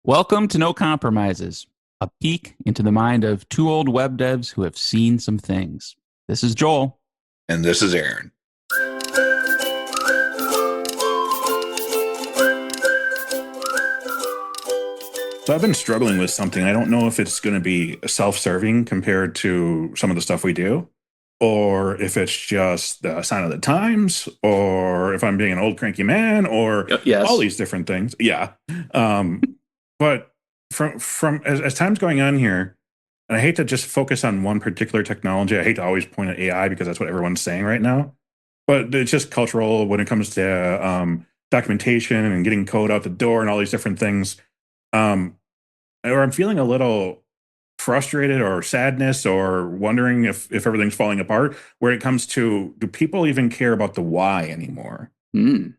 Welcome to No Compromises, a peek into the mind of two old web devs who have seen some things. This is Joel. And this is Aaron. So I've been struggling with something. I don't know if it's going to be self-serving compared to some of the stuff we do, or if it's just the sign of the times, or if I'm being an old cranky man, or all Yes. these different things. Yeah. But from as time's going on here, and I hate to just focus on one particular technology. I hate to always point at AI because that's what everyone's saying right now. But it's just cultural when it comes to documentation and getting code out the door and all these different things. Um, or I'm feeling a little frustrated or sadness or wondering if everything's falling apart where it comes to, do people even care about the why anymore?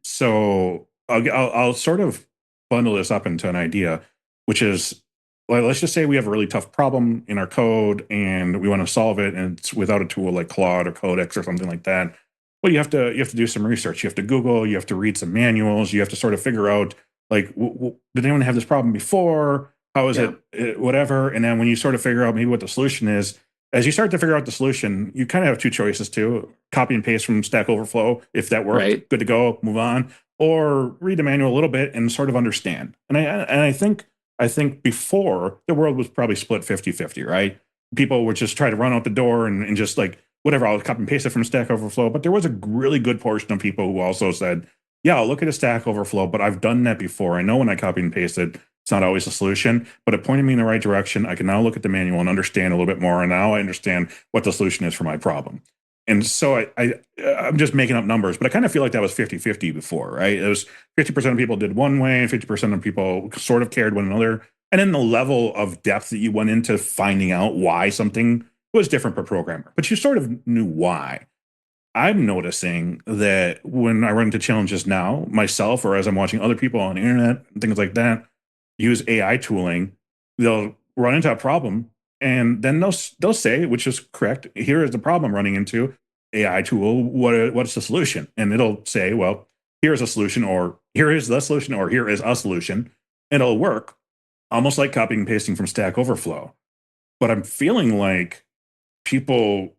So I'll sort of bundle this up into an idea, which is, well, let's just say we have a really tough problem in our code and we want to solve it, and it's without a tool like Claude or Codex or something like that. Well, you have to do some research. You have to Google. You have to read some manuals. You have to sort of figure out, like, did anyone have this problem before? How is it? Whatever. And then when you sort of figure out maybe what the solution is, as you start to figure out the solution, you kind of have two choices too: copy and paste from Stack Overflow. If that worked, Right. good to go, move on, or read the manual a little bit and sort of understand. And I think before, the world was probably split 50-50, right? People would just try to run out the door and just like, whatever, I'll copy and paste it from Stack Overflow. But there was a really good portion of people who also said, yeah, I'll look at a Stack Overflow, but I've done that before. I know when I copy and paste it, it's not always a solution, but it pointed me in the right direction. I can now look at the manual and understand a little bit more. And now I understand what the solution is for my problem. And so I'm just making up numbers, but I kind of feel like that was 50-50 before, right? It was 50% of people did one way and 50% of people sort of cared one another. And then the level of depth that you went into finding out why something was different per programmer, but you sort of knew why. I'm noticing that when I run into challenges now, myself, or as I'm watching other people on the internet and things like that, use AI tooling, they'll run into a problem and then they'll say, which is correct, here is the problem I'm running into. AI tool, what's the solution? And it'll say, well, here's a solution, or here is the solution, or here is a solution. And it'll work almost like copying and pasting from Stack Overflow. But I'm feeling like people,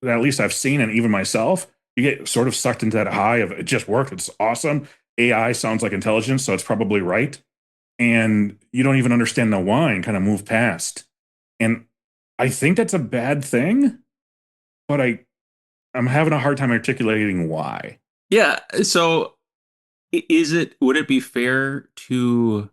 at least I've seen, and even myself, you get sort of sucked into that high of it just worked, it's awesome. AI sounds like intelligence, so it's probably right. And you don't even understand the why and kind of move past. And I think that's a bad thing, but I'm having a hard time articulating why. Yeah. So would it be fair to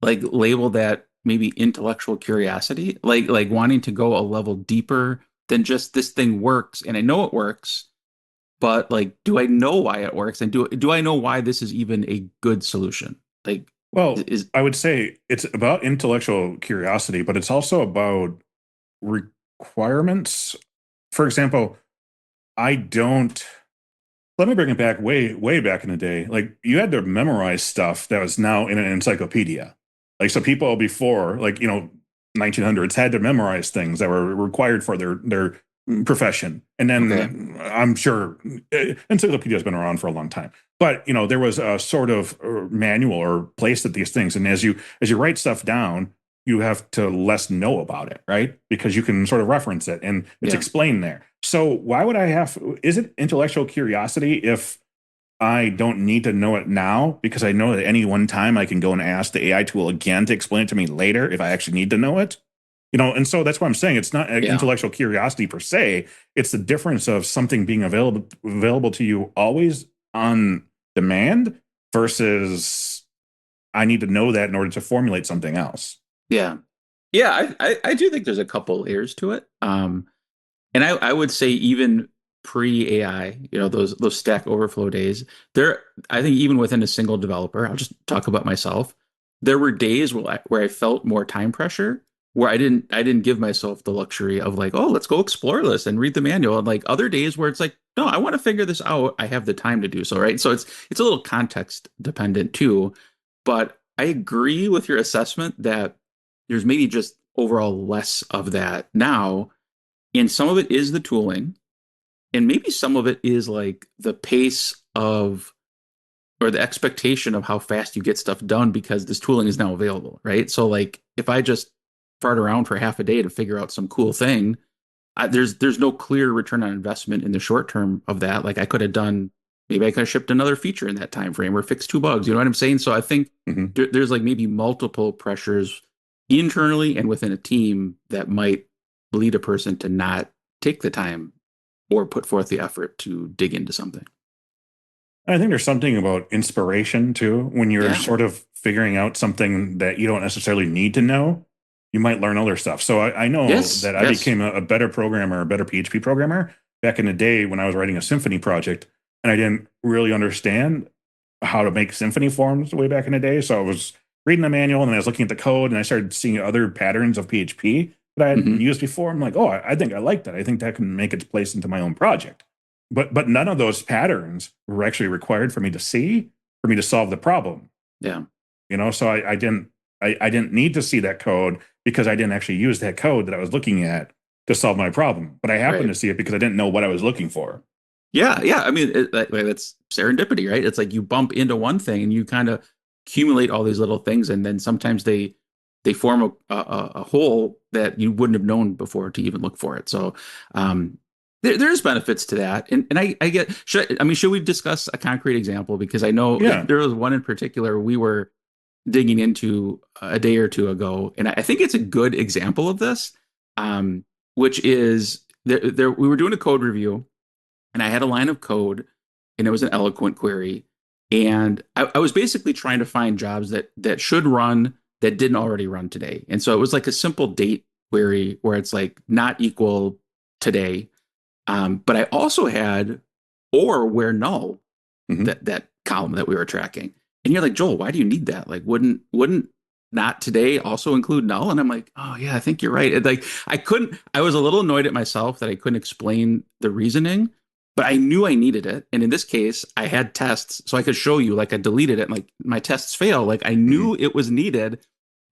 like label that maybe intellectual curiosity, like wanting to go a level deeper than just this thing works and I know it works, but like, do I know why it works? And do I know why this is even a good solution? Like, Well, is I would say it's about intellectual curiosity, but it's also about requirements. For example, I don't. Let me bring it back way back in the day. Like, you had to memorize stuff that was now in an encyclopedia. Like, so people before, like, 1900s had to memorize things that were required for their profession. And okay. then I'm sure encyclopedia has been around for a long time. But there was a sort of manual or place that these things, and as you write stuff down, you have to less know about it, right? Because you can sort of reference it and it's Yeah. explained there. So why would I have? Is it intellectual curiosity if I don't need to know it now, because I know that any one time I can go and ask the AI tool again to explain it to me later if I actually need to know it? And so that's why I'm saying it's not Yeah. intellectual curiosity per se. It's the difference of something being available to you always on demand versus I need to know that in order to formulate something else. Yeah. Yeah, I do think there's a couple layers to it. And I would say even pre-AI, those Stack Overflow days, there I think even within a single developer, I'll just talk about myself. There were days where I felt more time pressure, where I didn't give myself the luxury of like, oh, let's go explore this and read the manual. And like other days where it's like, no, I want to figure this out. I have the time to do so, right? So it's a little context dependent too. But I agree with your assessment that there's maybe just overall less of that now. And some of it is the tooling, and maybe some of it is like the pace of or the expectation of how fast you get stuff done because this tooling is now available, right? So like if I just fart around for half a day to figure out some cool thing, there's no clear return on investment in the short term of that. Like I could have done, maybe I could have shipped another feature in that time frame or fixed two bugs. You know what I'm saying? So I think Mhm. there's like maybe multiple pressures internally and within a team that might lead a person to not take the time or put forth the effort to dig into something. I think there's something about inspiration too. When you're Yeah. sort of figuring out something that you don't necessarily need to know, you might learn other stuff. So I know Yes. that I Yes. became a better programmer, a better PHP programmer back in the day when I was writing a symphony project, and I didn't really understand how to make symphony forms way back in the day. So I was reading the manual and I was looking at the code and I started seeing other patterns of PHP that I hadn't Hmm. used before. I'm like, oh, I think I like that. I think that can make its place into my own project. But none of those patterns were actually required for me to see for me to solve the problem. Yeah. So I didn't need to see that code because I didn't actually use that code that I was looking at to solve my problem. But I happened Right. to see it because I didn't know what I was looking for. Yeah, yeah. I mean, that's serendipity, right? It's like you bump into one thing and you kind of accumulate all these little things, and then sometimes they form a whole that you wouldn't have known before to even look for it. So, there's benefits to that, and I get. Should we discuss a concrete example? Because I know Yeah. there was one in particular we were digging into a day or two ago, and I think it's a good example of this, which is there we were doing a code review and I had a line of code and it was an Eloquent query. And I was basically trying to find jobs that should run that didn't already run today. And so it was like a simple date query where it's like not equal today. But I also had or where null Hmm. that column that we were tracking. And you're like, Joel, why do you need that? Like, wouldn't not today also include null? And I'm like, oh yeah, I think you're right. Like I was a little annoyed at myself that I couldn't explain the reasoning, but I knew I needed it. And in this case, I had tests, so I could show you like I deleted it and like my tests fail. Like I Hmm. knew it was needed,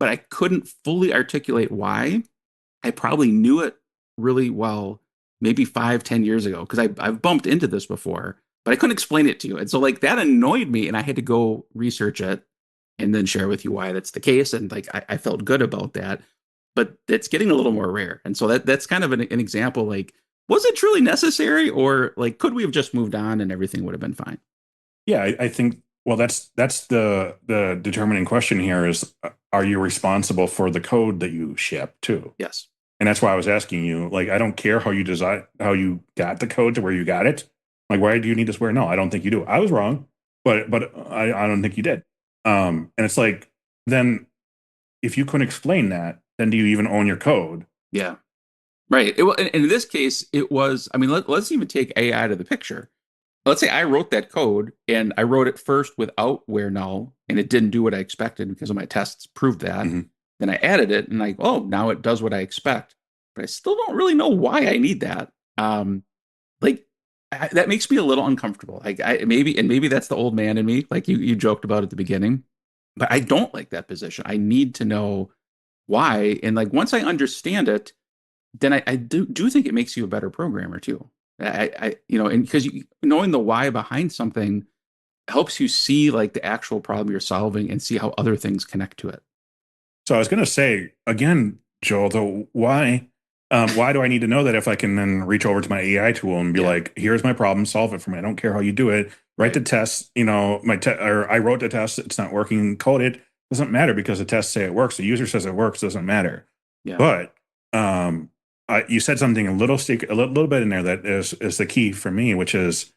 but I couldn't fully articulate why. I probably knew it really well, maybe 5, 10 years ago, because I've bumped into this before, but I couldn't explain it to you. And so like that annoyed me and I had to go research it and then share with you why that's the case. And like I felt good about that. But it's getting a little more rare. And so that's kind of an example like, was it truly necessary or like could we have just moved on and everything would have been fine? Yeah, I think well that's the determining question here is are you responsible for the code that you ship too? Yes. And that's why I was asking you, like, I don't care how you got the code to where you got it. Like, why do you need to swear? No, I don't think you do. I was wrong, but I don't think you did. And it's like, then if you couldn't explain that, then do you even own your code? Yeah. Right. And in this case, it was, I mean, let's even take AI out of the picture. Let's say I wrote that code and I wrote it first without where null and it didn't do what I expected because of my tests proved that. Hmm. Then I added it and like, oh, now it does what I expect. But I still don't really know why I need that. Like that makes me a little uncomfortable. Like maybe that's the old man in me, like you joked about at the beginning. But I don't like that position. I need to know why. And like once I understand it, then I do think it makes you a better programmer too. And because knowing the why behind something helps you see like the actual problem you're solving and see how other things connect to it. So I was going to say again, Joel, though, why do I need to know that if I can then reach over to my AI tool and be Yeah, like, here's my problem, solve it for me. I don't care how you do it. Write right. the test. Or I wrote the test. It's not working. Code it. Doesn't matter because the tests say it works. The user says it works. Doesn't matter. Yeah, But um, you said something a little bit in there that is the key for me, which is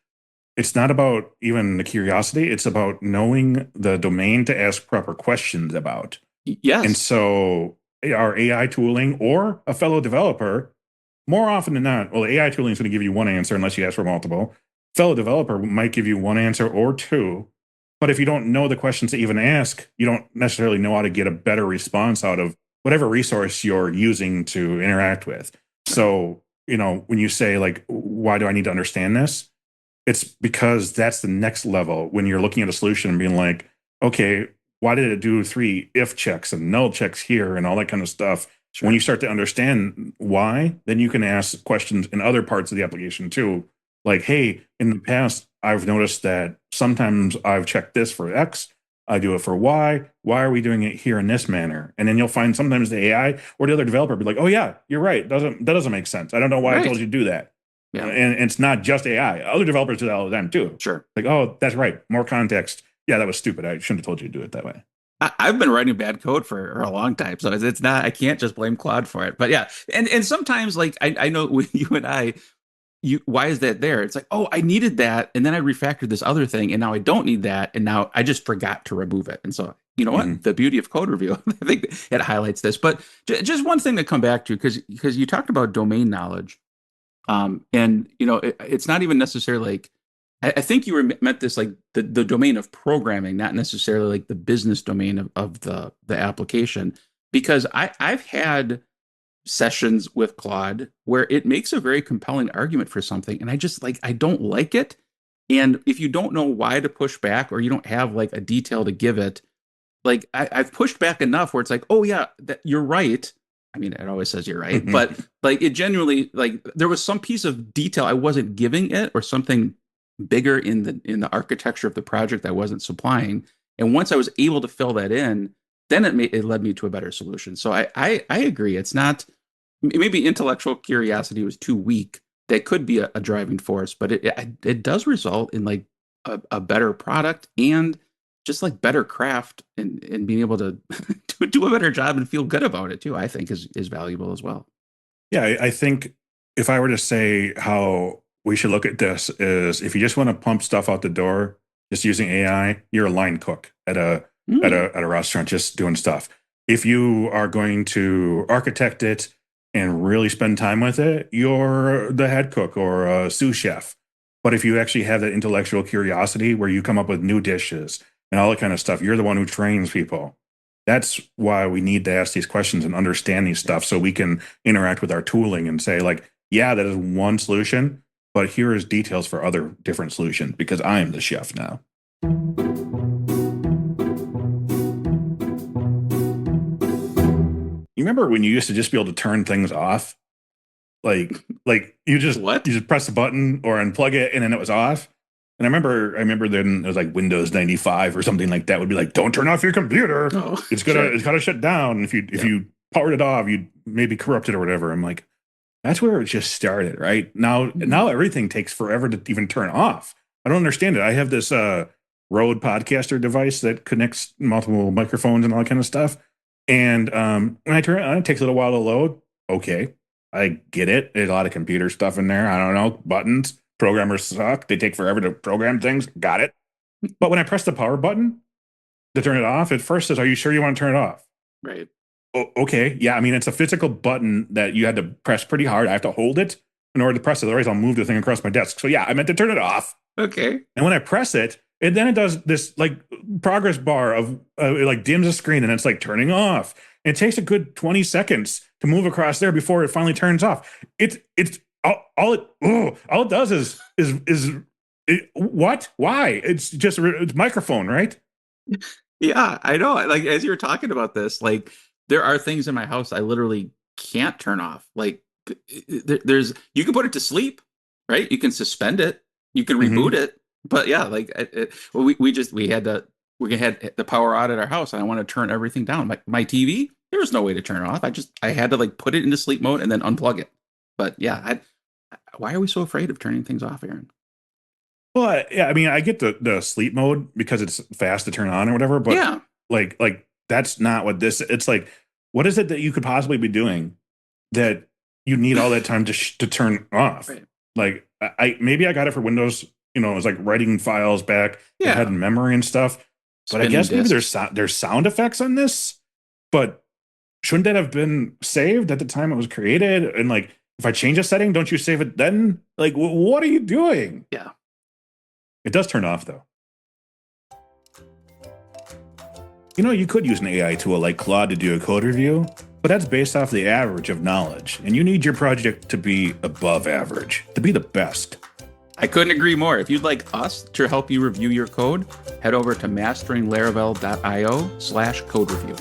it's not about even the curiosity. It's about knowing the domain to ask proper questions about. And yes, so our AI tooling or a fellow developer, more often than not, well, AI tooling is going to give you one answer unless you ask for multiple. Fellow developer might give you one answer or two. But if you don't know the questions to even ask, you don't necessarily know how to get a better response out of whatever resource you're using to interact with. right. So, when you say, like, why do I need to understand this? It's because that's the next level when you're looking at a solution and being like, okay, why did it do three if checks and null checks here and all that kind of stuff? When you Sure. start to understand why, then you can ask questions in other parts of the application too. Like, hey, in the past, I've noticed that sometimes I've checked this for X, I do it for Y. Why are we doing it here in this manner? And then you'll find sometimes the AI or the other developer be like, "Oh yeah, you're right. That doesn't make sense. I don't know why I told Right. you to do that." Yeah. And it's not just AI. Other developers do that all the time too. Sure. Like, "Oh, that's right. More context. Yeah, that was stupid. I shouldn't have told you to do it that way." I've been writing bad code for a long time, so it's not. I can't just blame Claude for it. But yeah, and sometimes like I know with you and I, why is that there? It's like, oh, I needed that, and then I refactored this other thing, and now I don't need that, and now I just forgot to remove it. And so you know what? Mhm. The beauty of code review, I think it highlights this. But just one thing to come back to, because you talked about domain knowledge, and you know it's not even necessarily like I think you were meant this like the domain of programming, not necessarily like the business domain of the application. Because I've had sessions with Claude where it makes a very compelling argument for something, and I just like I don't like it. And if you don't know why to push back, or you don't have like a detail to give it, like I've pushed back enough where it's like, oh yeah, you're right. I mean, it always says you're right, but like it genuinely like there was some piece of detail I wasn't giving it, or something bigger in the architecture of the project I wasn't supplying. And once I was able to fill that in, then it led me to a better solution. So I agree. It's not maybe intellectual curiosity was too weak. That could be a driving force, but it does result in like a better product, and just like better craft, and being able to do a better job and feel good about it too, I think is valuable as well. Yeah, I think if I were to say how we should look at this is if you just want to pump stuff out the door, just using AI, you're a line cook at a Mm, at a restaurant just doing stuff. If you are going to architect it and really spend time with it, you're the head cook or a sous chef. But if you actually have that intellectual curiosity where you come up with new dishes and all that kind of stuff, you're the one who trains people. That's why we need to ask these questions and understand these stuff so we can interact with our tooling and say, like, yeah, that is one solution, but here is details for other different solutions because I am the chef now. You remember when you used to just be able to turn things off? Like what? you just press a button or unplug it and then it was off. And I remember then it was like Windows 95 or something like that would be like, don't turn off your computer. Oh, It's sure. gotta shut down. If Yep. you powered it off, you'd maybe corrupt it or whatever. I'm like, that's where it just started, right? Now Mhm. everything takes forever to even turn off. I don't understand it. I have this Rode podcaster device that connects multiple microphones and all that kind of stuff. And when I turn it on, it takes a little while to load. Okay, I get it. There's a lot of computer stuff in there. I don't know. Buttons. Programmers suck. They take forever to program things. Got it. But when I press the power button to turn it off, it first says, "Are you sure you want to turn it off?" Right. Okay. Yeah. I mean, it's a physical button that you had to press pretty hard. I have to hold it in order to press it. Otherwise, I'll move the thing across my desk. So yeah, I meant to turn it off. Okay. And when I press it, then it does this like progress bar of it like dims the screen and it's like turning off. And it takes a good 20 seconds to move across there before it finally turns off. It's all it does is what? Why? It's just it's microphone, right? Yeah, I know. Like as you were talking about this, like there are things in my house I literally can't turn off. Like there's you can put it to sleep, right? You can suspend it, you can reboot Hmm. it, but yeah, like well, we had the power out at our house, and I want to turn everything down. My TV, there was no way to turn it off. I had to like put it into sleep mode and then unplug it. But yeah, why are we so afraid of turning things off, Aaron? Well, yeah, I mean, I get the sleep mode because it's fast to turn on or whatever, but Yeah, like that's not what this. It's like, what is it that you could possibly be doing that you need all that time to turn off? right. Like, I maybe I got it for Windows. You know, it was like writing files back that had Yeah, memory and stuff. But I spinning guess maybe discs. there's sound effects on this. But shouldn't that have been saved at the time it was created? And like, if I change a setting, don't you save it then? Like, what are you doing? Yeah. It does turn off though. You know, you could use an AI tool like Claude to do a code review, but that's based off the average of knowledge, and you need your project to be above average, to be the best. I couldn't agree more. If you'd like us to help you review your code, head over to masteringlaravel.io/code review.